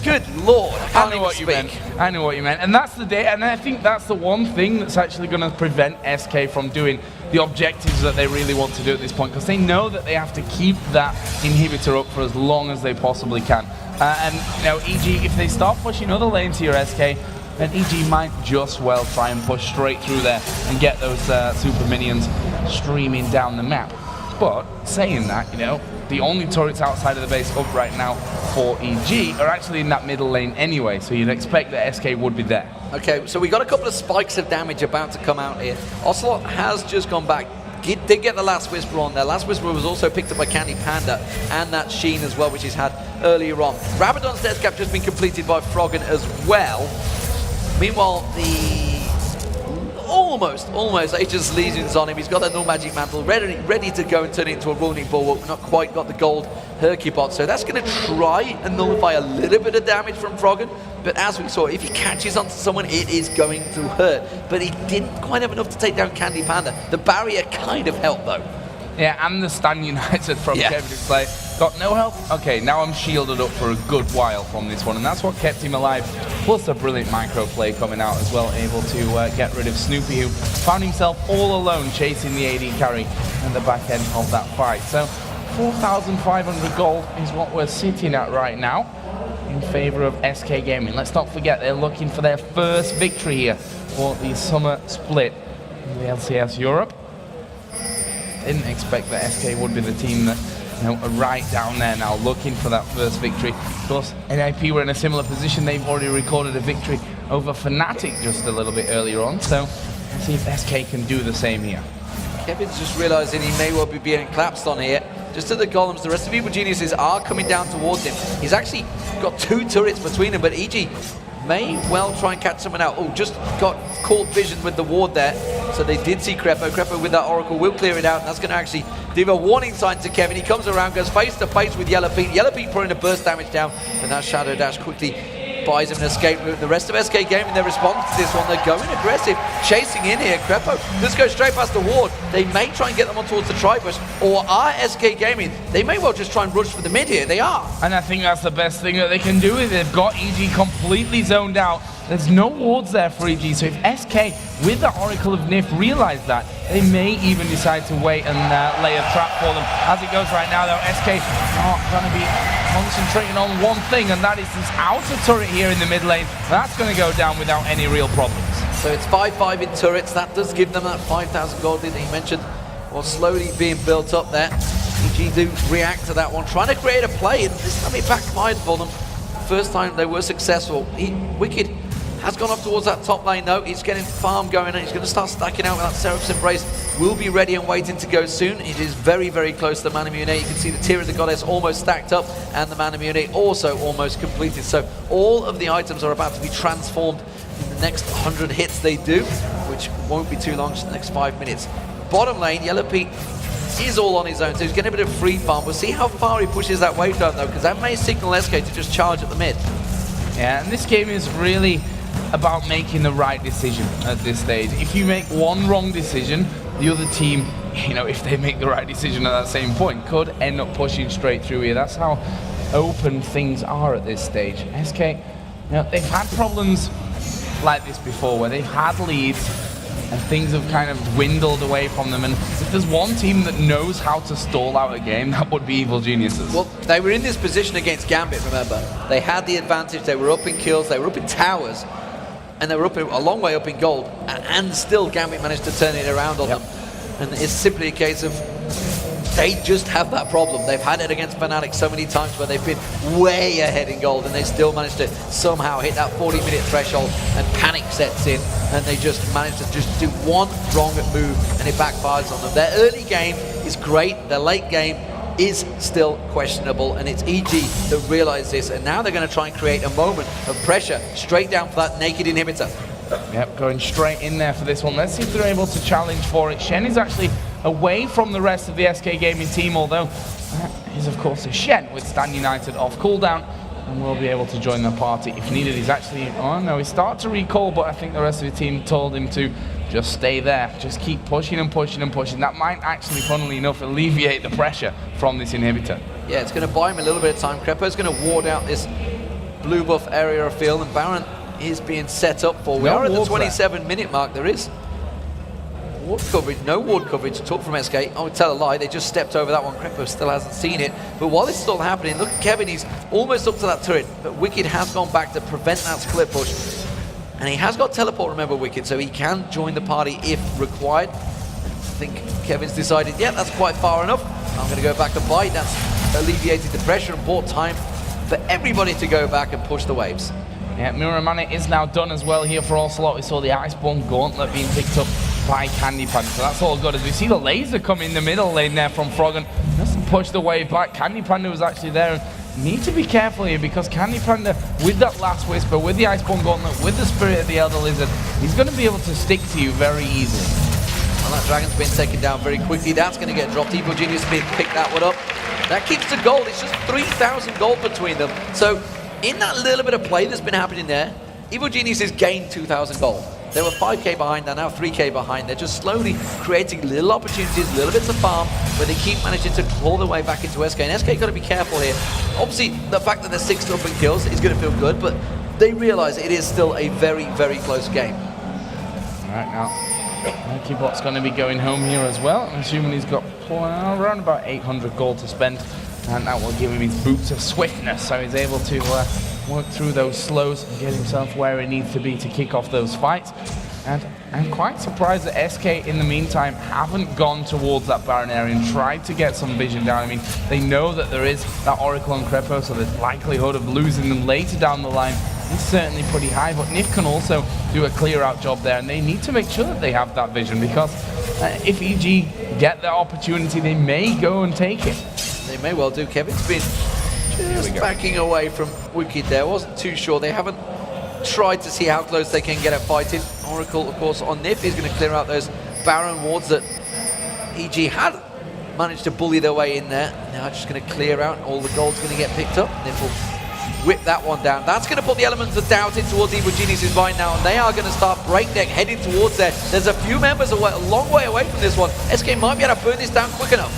Good lord, I know what you meant. I know what you meant, and that's the day. And I think that's the one thing that's actually going to prevent SK from doing the objectives that they really want to do at this point, because they know that they have to keep that inhibitor up for as long as they possibly can. And you know, EG, if they start pushing other lanes here, SK, then EG might just well try and push straight through there and get those super minions streaming down the map. But saying that, you know, the only turrets outside of the base up right now for EG are actually in that middle lane anyway, so you'd expect that SK would be there. Okay, so we got a couple of spikes of damage about to come out here. Ocelot has just gone back. Did get the Last Whisper on there. Last Whisper was also picked up by Candy Panda and that Sheen as well, which he's had earlier on. Rabadon's death cap just been completed by Froggen as well. Meanwhile, the almost Aegis Legion's on him. He's got that null magic mantle ready to go and turn it into a running bulwark. We've not quite got the gold Hercubot, so that's going to try and nullify a little bit of damage from Froggen. But as we saw, if he catches onto someone, it is going to hurt. But he didn't quite have enough to take down Candy Panda. The barrier kind of helped though. Yeah, and the Stan United from Kevin Play. Got no help? Okay, now I'm shielded up for a good while from this one, and that's what kept him alive. Plus a brilliant micro play coming out as well, able to get rid of Snoopy, who found himself all alone chasing the AD carry at the back end of that fight. So 4,500 gold is what we're sitting at right now in favor of SK Gaming. Let's not forget they're looking for their first victory here for the summer split in the LCS Europe. Didn't expect that SK would be the team that, you know, are right down there now looking for that first victory. Of course, NIP were in a similar position. They've already recorded a victory over Fnatic just a little bit earlier on, so let's see if SK can do the same here. Kevin's just realizing he may well be being collapsed on here. Just to the golems, the rest of Evil Geniuses are coming down towards him. He's actually got 2 turrets between them, but EG may well try and catch someone out. Oh, just got caught vision with the ward there. So they did see Crepo. Crepo with that Oracle will clear it out, and that's going to actually give a warning sign to Kevin. He comes around, goes face to face with Yellow Pete. Yellow Pete putting a burst damage down, and that Shadow Dash quickly buys him an escape route. The rest of SK Gaming, their response to this one, they're going aggressive, chasing in here. Crepo just goes straight past the ward. They may try and get them on towards the Tribush, or are SK Gaming, they may well just try and rush for the mid here. They are. And I think that's the best thing that they can do is they've got EG completely zoned out. There's no wards there for EG, so if SK, with the Oracle of NiF, realize that, they may even decide to wait and lay a trap for them. As it goes right now, though, SK not going to be concentrating on one thing, and that is this outer turret here in the mid lane. That's going to go down without any real problems. So it's 5-5 in turrets. That does give them that 5,000 gold that he mentioned, or slowly being built up there. EG do react to that one, trying to create a play, and this time it backfired for them. First time they were successful. Wicked has gone off towards that top lane though. He's getting farm going, and he's going to start stacking out with that Seraph's Embrace. Will be ready and waiting to go soon. It is very, very close to the Manamune. You can see the Tear of the Goddess almost stacked up, and the Manamune also almost completed. So all of the items are about to be transformed in the next 100 hits they do, which won't be too long, just the next 5 minutes. Bottom lane, Yellow Pete is all on his own, so he's getting a bit of free farm. We'll see how far he pushes that wave down though, because that may signal SK to just charge at the mid. Yeah, and this game is really about making the right decision at this stage. If you make one wrong decision, the other team, you know, if they make the right decision at that same point, could end up pushing straight through here. That's how open things are at this stage. SK, they've had problems like this before, where they've had leads and things have kind of dwindled away from them. And if there's one team that knows how to stall out a game, that would be Evil Geniuses. Well, they were in this position against Gambit, remember? They had the advantage, they were up in kills, they were up in towers, and they were up a long way up in gold, and still Gambit managed to turn it around on them. And it's simply a case of they just have that problem. They've had it against Fnatic so many times where they've been way ahead in gold and they still managed to somehow hit that 40-minute threshold and panic sets in, and they just managed to just do one wrong move and it backfires on them. Their early game is great, their late game is still questionable, and it's EG that realize this, and now they're going to try and create a moment of pressure straight down for that naked inhibitor. Yep, going straight in there for this one. Let's see if they're able to challenge for it. Shen is actually away from the rest of the SK Gaming team, although he's of course a Shen with Stan United off cooldown and will be able to join the party if needed. He's actually, oh no, he started to recall, but I think the rest of the team told him to just stay there, just keep pushing and pushing and pushing. That might actually, funnily enough, alleviate the pressure from this inhibitor. Yeah, it's going to buy him a little bit of time. Krepo's going to ward out this blue buff area of field, and Baron is being set up for. We are at the 27-minute mark. There is ward coverage, no ward coverage at all from SK. I would tell a lie, they just stepped over that one. Krepo still hasn't seen it. But while this is all happening, look at Kevin, he's almost up to that turret, but Wicked has gone back to prevent that split push. And he has got teleport, remember, Wicked, so he can join the party if required. I think Kevin's decided, yeah, that's quite far enough. I'm going to go back and bite. That's alleviated the pressure and bought time for everybody to go back and push the waves. Yeah, Muramana is now done as well here for Ocelot. We saw the Iceborne Gauntlet being picked up by Candy Panda, so that's all good. As we see the laser come in the middle lane there from Froggen, just push the wave back. Candy Panda was actually there. Need to be careful here because Candy Panda, with that last Whisper, with the Iceborne Gauntlet, with the Spirit of the Elder Lizard, he's going to be able to stick to you very easily. Well, that Dragon's been taken down very quickly. That's going to get dropped. Evil Genius picked that one up. That keeps the gold. It's just 3,000 gold between them. So in that little bit of play that's been happening there, Evil Genius has gained 2,000 gold. They were 5k behind, they're now 3k behind. They're just slowly creating little opportunities, little bits of farm, where they keep managing to claw their way back into SK. And SK got to be careful here. Obviously, the fact that they're 6th up in kills is going to feel good, but they realize it is still a very, very close game. All right, now, Monkey going to be going home here as well. I'm assuming he's got around about 800 gold to spend, and that will give him his boots of swiftness, so he's able to work through those slows and get himself where he needs to be to kick off those fights. And I'm quite surprised that SK in the meantime haven't gone towards that Baron area and tried to get some vision down. I mean, they know that there is that Oracle and Krepo, so the likelihood of losing them later down the line is certainly pretty high, but Nif can also do a clear out job there, and they need to make sure that they have that vision, because if EG get that opportunity, they may go and take it. They may well do. Kevin's been just backing away from Wicked there. Wasn't too sure. They haven't tried to see how close they can get at fighting. Oracle, of course, on Nif is going to clear out those Baron wards that EG had managed to bully their way in there. Now just going to clear out. All the gold's going to get picked up. Nif will whip that one down. That's going to put the elements of doubt in towards Evil Genius's right now, and they are going to start breakneck heading towards there. There's a few members away, a long way away from this one. SK might be able to burn this down quick enough.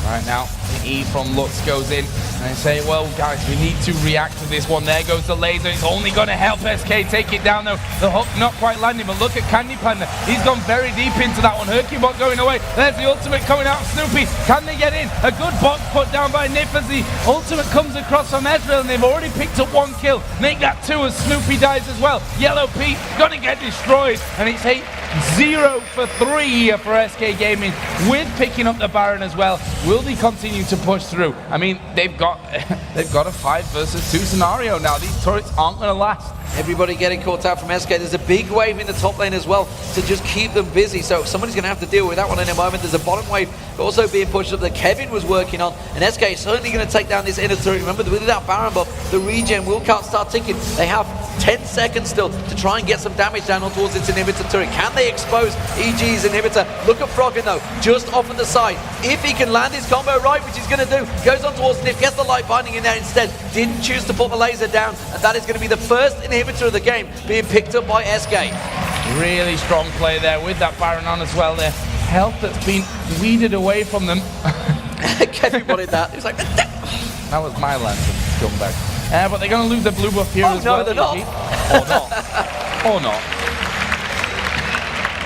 Right now, the E from Lux goes in, and they say, well, guys, we need to react to this one. There goes the laser. It's only going to help SK take it down, though. The hook not quite landing, but look at Candy Panda. He's gone very deep into that one. Hercubot going away. There's the ultimate coming out of Snoopy. Can they get in? A good box put down by Nif as the ultimate comes across from Ezreal, and they've already picked up 1 kill. Make that 2 as Snoopy dies as well. Yellow Pete going to get destroyed, and it's 0 for 3 here for SK Gaming, with picking up the Baron as well. Will they continue to push through? I mean, they've got a 5 versus 2 scenario now. These turrets aren't going to last. Everybody getting caught out from SK. There's a big wave in the top lane as well to just keep them busy. So somebody's going to have to deal with that one in a moment. There's a bottom wave also being pushed up that Kevin was working on. And SK is certainly going to take down this inner turret. Remember, with that Baron buff, the regen will start ticking. They have 10 seconds still to try and get some damage down on towards its inhibitor turret. Can they expose EG's inhibitor? Look at Froggen though, just off on the side. If he can land his combo right, which he's going to do, goes on towards Nif, gets the light binding in there instead. Didn't choose to put the laser down, and that is going to be the first inhibitor of the game being picked up by SK. Really strong play there with that Baron on as well there. Health that's been weeded away from them. Kevin wanted that. He was like, That was my lantern, scumbag. But they're going to lose their blue buff here as well. No, they're not. Or not. Or not.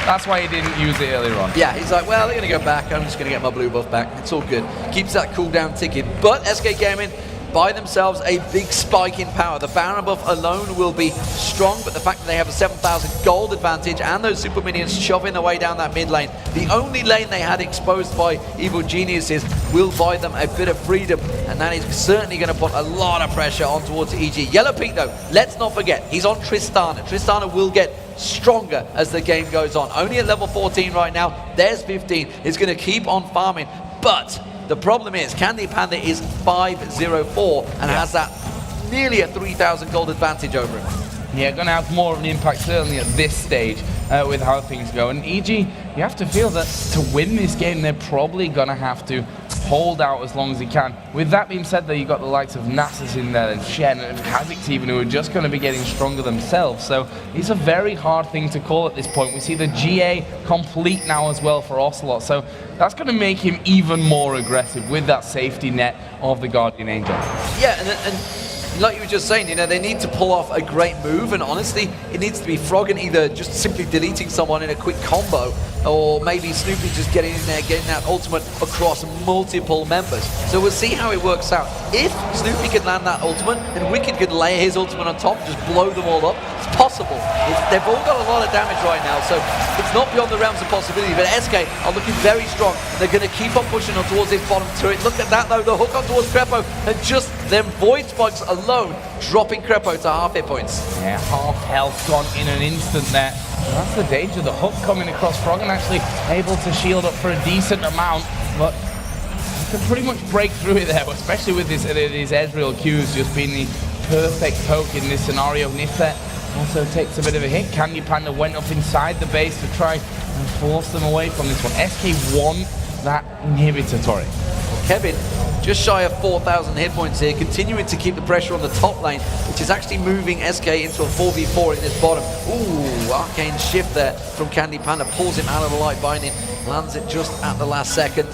That's why he didn't use it earlier on. Yeah, he's like, well, they're going to go back. I'm just going to get my blue buff back. It's all good. Keeps that cooldown ticking. But SK Gaming, by themselves, a big spike in power. The Baron buff alone will be strong, but the fact that they have a 7,000 gold advantage and those super minions shoving their way down that mid lane, the only lane they had exposed by Evil Geniuses, will buy them a bit of freedom, and that is certainly going to put a lot of pressure on towards EG. Yellow Pete, though, let's not forget, he's on Tristana. Tristana will get stronger as the game goes on. Only at level 14 right now. There's 15. He's going to keep on farming, but the problem is Candy Panda is 504 and has that nearly a 3,000 gold advantage over him. Yeah, going to have more of an impact certainly at this stage with how things go. And EG, you have to feel that to win this game, they're probably going to have to hold out as long as they can. With that being said, though, you've got the likes of Nasus in there and Shen and Kha'Zix even, who are just going to be getting stronger themselves. So it's a very hard thing to call at this point. We see the GA complete now as well for Ocelot. So that's going to make him even more aggressive with that safety net of the Guardian Angel. Yeah, and like you were just saying, you know, they need to pull off a great move, and honestly, it needs to be Froggen either just simply deleting someone in a quick combo, or maybe Snoopy just getting in there, getting that ultimate across multiple members. So we'll see how it works out. If Snoopy can land that ultimate, then Wicked could layer his ultimate on top and just blow them all up. It's possible. They've all got a lot of damage right now, so it's not beyond the realms of possibility, but SK are looking very strong. They're going to keep on pushing on towards this bottom turret. Look at that, though, the hook on towards Crepo, and just them Void Spikes alone dropping Crepo to half hit points. Yeah, half health gone in an instant there. And that's the danger, the hook coming across. Froggen actually able to shield up for a decent amount, but he can pretty much break through it there, especially with his Ezreal Qs just being the perfect poke in this scenario. Nifet also takes a bit of a hit. Candy Panda went up inside the base to try and force them away from this one. SK won that inhibitor turret. Well, Kevin, just shy of 4,000 hit points here, continuing to keep the pressure on the top lane, which is actually moving SK into a 4v4 in this bottom. Ooh, arcane shift there from Candy Panda, pulls him out of the light binding, lands it just at the last second.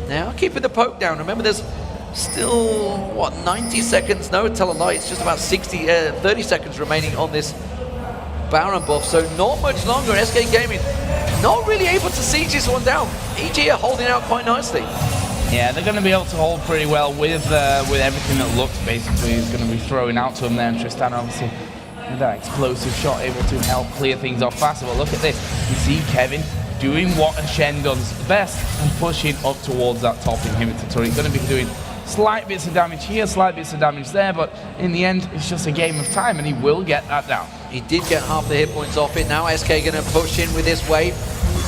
Now keeping the poke down. Remember, there's still, what, 90 seconds? No, tell a lie, it's just about 30 seconds remaining on this Baron buff, so not much longer. SK Gaming not really able to siege this one down. EG are holding out quite nicely. Yeah, they're going to be able to hold pretty well with everything that looks basically is going to be throwing out to them there. And Tristana obviously with that explosive shot able to help clear things off faster. But look at this. You see Kevin doing what a Shen does best and pushing up towards that top inhibitor turret. He's going to be doing slight bits of damage here, slight bits of damage there, but in the end, it's just a game of time, and he will get that down. He did get half the hit points off it. Now SK going to push in with this wave.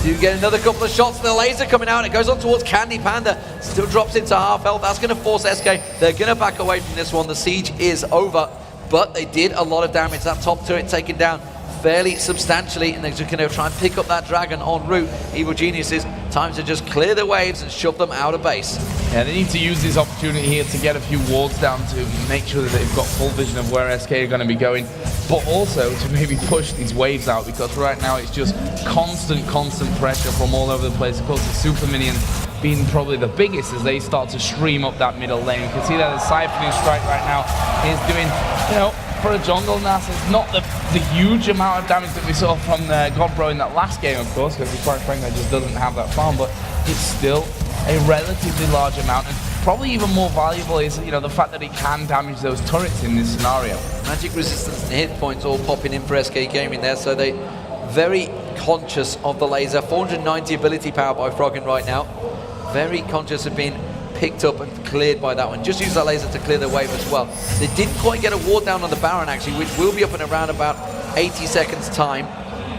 Do get another couple of shots. The laser coming out. It goes on towards Candy Panda. Still drops into half health. That's going to force SK. They're going to back away from this one. The siege is over, but they did a lot of damage. That top turret taken down fairly substantially, and they're just going to try and pick up that dragon en route. Evil Geniuses, time to just clear the waves and shove them out of base. Yeah, they need to use this opportunity here to get a few wards down to make sure that they've got full vision of where SK are going to be going, but also to maybe push these waves out, because right now it's just constant pressure from all over the place. Of course, the super minions being probably the biggest as they start to stream up that middle lane. You can see that the Siphoning Strike right now is doing, you know, for a jungle Nas, it's not the huge amount of damage that we saw from the Godbro in that last game, of course, because he quite frankly just doesn't have that farm, but it's still a relatively large amount, and probably even more valuable is, you know, the fact that it can damage those turrets in this scenario. Magic resistance and hit points all popping in for SK Gaming there, so they very conscious of the laser. 490 ability power by Froggen right now. Very conscious of being picked up and cleared by that one. Just use that laser to clear the wave as well. They didn't quite get a ward down on the Baron actually, which will be up in around about 80 seconds time.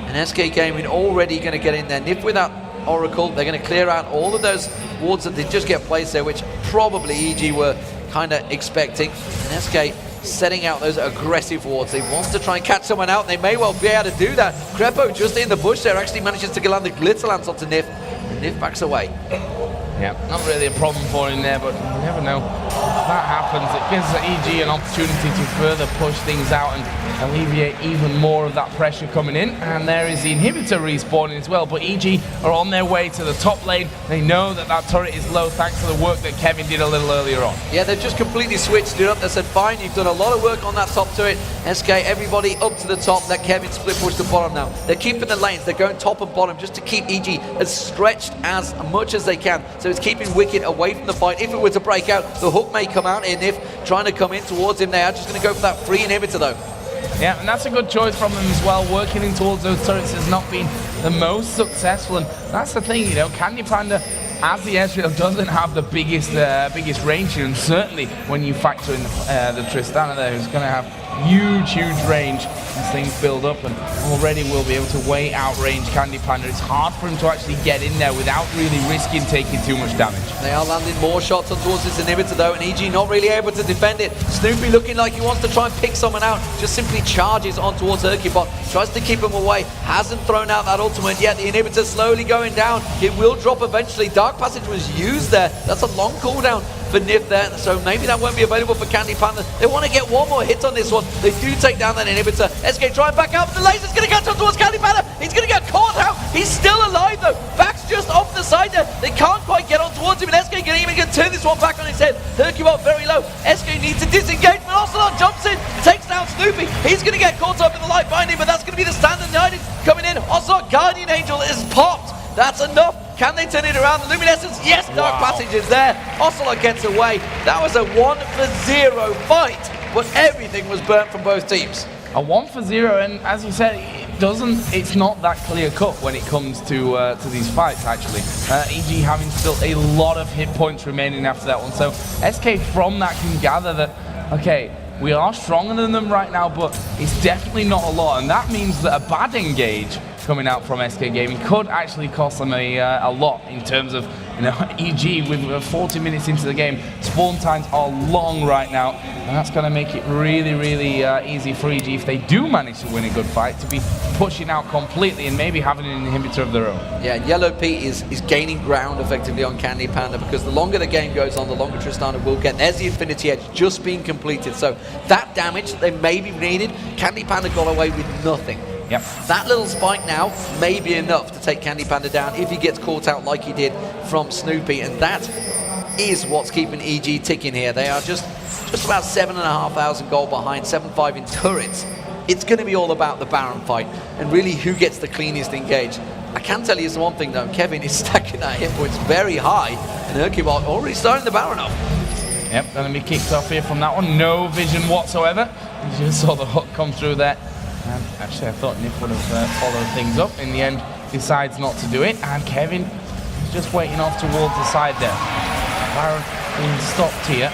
And SK Gaming already going to get in there. Nif without Oracle, they're going to clear out all of those wards that did just get placed there, which probably EG were kind of expecting. And SK setting out those aggressive wards. They want to try and catch someone out. They may well be able to do that. Crepo just in the bush there actually manages to land the Glitter Lance onto Nif. And Nif backs away. Yeah, not really a problem for him there, but you never know. that happens, it gives EG an opportunity to further push things out and alleviate even more of that pressure coming in. And there is the inhibitor respawning as well, but EG are on their way to the top lane. They know that that turret is low thanks to the work that Kevin did a little earlier on. Yeah, they've just completely switched it up. They said, fine, you've done a lot of work on that top turret. SK, everybody up to the top. Let Kevin split push the bottom now. They're keeping the lanes. They're going top and bottom just to keep EG as stretched as much as they can. So it's keeping Wicked away from the fight. If it were to break out, the hook may come out, and if trying to come in towards him, they are just going to go for that free inhibitor though. Yeah, and that's a good choice from them as well. Working in towards those turrets has not been the most successful, and that's the thing, you know, Candy Panda, as the Ezreal, doesn't have the biggest range here, and certainly when you factor in the Tristana there, who's going to have huge range as things build up, and already will be able to way outrange Candy Panda. It's hard for him to actually get in there without really risking taking too much damage. They are landing more shots on towards this inhibitor though, and EG not really able to defend it. Snoopy looking like he wants to try and pick someone out, just simply charges on towards Hercubot, tries to keep him away, hasn't thrown out that ultimate yet. The inhibitor slowly going down. It will drop eventually. Dark Passage was used there. That's a long cooldown for Nif there, so maybe that won't be available for Candy Panda. They want to get one more hit on this one. They do take down that inhibitor. SK trying back out, but the laser's going to catch on towards Candy Panda. He's going to get caught out. He's still alive though. Back's just off the side there. They can't quite get on towards him, and SK can even turn this one back on his head. Hercubot very low. SK needs to disengage, but Ocelot jumps in, takes down Snoopy. He's going to get caught up in the light binding, but that's going to be the standard United coming in. Ocelot Guardian Angel is popped. That's enough. Can they turn it around? The Luminescence, yes, Dark Passage is there. Ocelot gets away. That was a 1-for-0 fight, but everything was burnt from both teams. A 1-for-0, and as you said, it's not that clear cut when it comes to these fights actually. EG having still a lot of hit points remaining after that one, so SK from that can gather that, okay, we are stronger than them right now, but it's definitely not a lot, and that means that a bad engage coming out from SK Gaming could actually cost them a lot in terms of, you know, EG with 40 minutes into the game. Spawn times are long right now, and that's going to make it really easy for EG if they do manage to win a good fight to be pushing out completely and maybe having an inhibitor of their own. Yeah, Yellow Pete is gaining ground effectively on Candy Panda, because the longer the game goes on, the longer Tristana will get. There's the Infinity Edge just being completed, so that damage that they maybe needed, Candy Panda got away with nothing. Yep. That little spike now may be enough to take Candy Panda down if he gets caught out like he did from Snoopy, and that is what's keeping EG ticking here. They are just about 7,500 gold behind, 7,500 in turrets. It's going to be all about the Baron fight and really who gets the cleanest engage. I can tell you one thing though, Kevin is stacking that hit points very high, and Hercubot already starting the Baron off. Yep, going to be kicked off here from that one. No vision whatsoever. You just saw the hook come through there. And actually, I thought Nif would have followed things up. In the end, decides not to do it. And Kevin is just waiting off towards the side there. Baron being stopped here.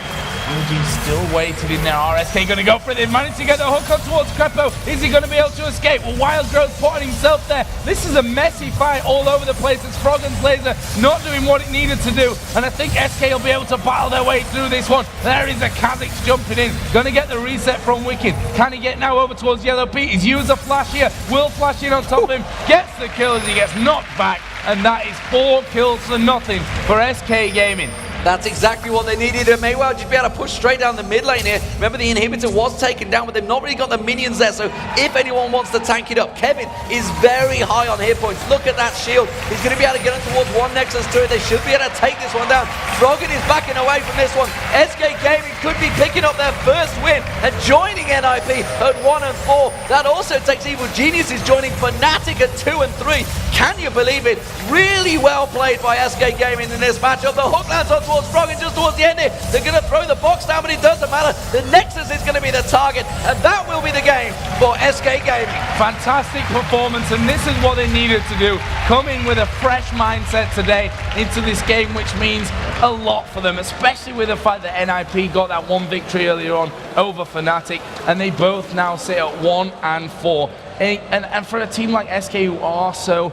EG still waiting in there. RSK going to go for it. They've managed to get the hook up towards Crepo. Is he going to be able to escape? Well, Wildgrowth putting himself there. This is a messy fight all over the place. It's Froggen's laser not doing what it needed to do. And I think SK will be able to battle their way through this one. There is a Kha'Zix jumping in. Going to get the reset from Wicked. Can he get now over towards Yellow Pete? He's used a flash here. Will flash in on top of him. Gets the kill as he gets knocked back. And that is 4 kills for nothing for SK Gaming. That's exactly what they needed. It may well just be able to push straight down the mid lane here. Remember, the inhibitor was taken down, but they've not really got the minions there, so if anyone wants to tank it up, Kevin is very high on hit points. Look at that shield. He's going to be able to get him towards one Nexus to it. They should be able to take this one down. Froggen is backing away from this one. SK Gaming could be picking up their first win and joining NIP at 1 and 4. That also takes Evil Geniuses joining Fnatic at 2 and 3. Can you believe it? Really well played by SK Gaming in this matchup. The hook lands on towards Froggen just towards the end here. They're going to throw the box down, but it doesn't matter. The Nexus is going to be the target, and that will be the game for SK Gaming. Fantastic performance, and this is what they needed to do. Coming with a fresh mindset today into this game, which means a lot for them, especially with the fact that NIP got that one victory earlier on over Fnatic, and they both now sit at 1 and 4. And for a team like SK, who are so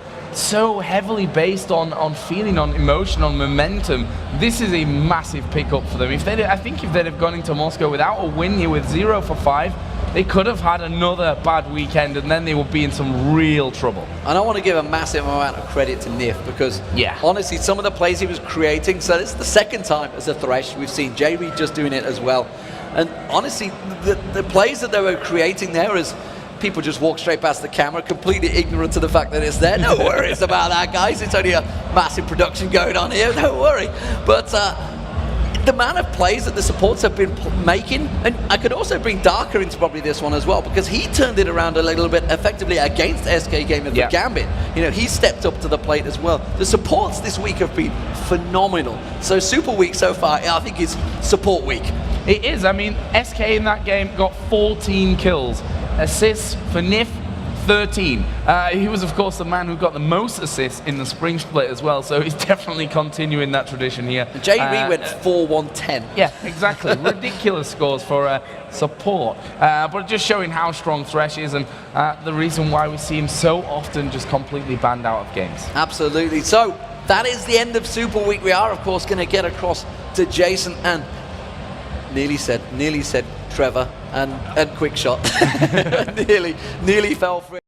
heavily based on feeling, on emotion, on momentum, this is a massive pickup for them. I think if they'd have gone into Moscow without a win here with 0 for 5, they could have had another bad weekend, and then they would be in some real trouble. And I want to give a massive amount of credit to Nif, because honestly, some of the plays he was creating, so this is the second time as a Thresh we've seen Jay Reed just doing it as well. And honestly, the plays that they were creating there is people just walk straight past the camera, completely ignorant to the fact that it's there. No worries about that, guys. It's only a massive production going on here. Don't worry. But the amount of plays that the supports have been making, and I could also bring Darker into probably this one as well, because he turned it around a little bit effectively against SK Game of the Gambit. You know, he stepped up to the plate as well. The supports this week have been phenomenal. So Super Week so far, I think, is support week. It is. I mean, SK in that game got 14 kills. Assists for Nif, 13. He was, of course, the man who got the most assists in the spring split as well, so he's definitely continuing that tradition here. Jay Reed went 4-1-10. Yeah, exactly. Ridiculous scores for support. But just showing how strong Thresh is, and the reason why we see him so often just completely banned out of games. Absolutely. So that is the end of Super Week. We are, of course, going to get across to Jason and nearly said Trevor and quick shot. nearly fell for it.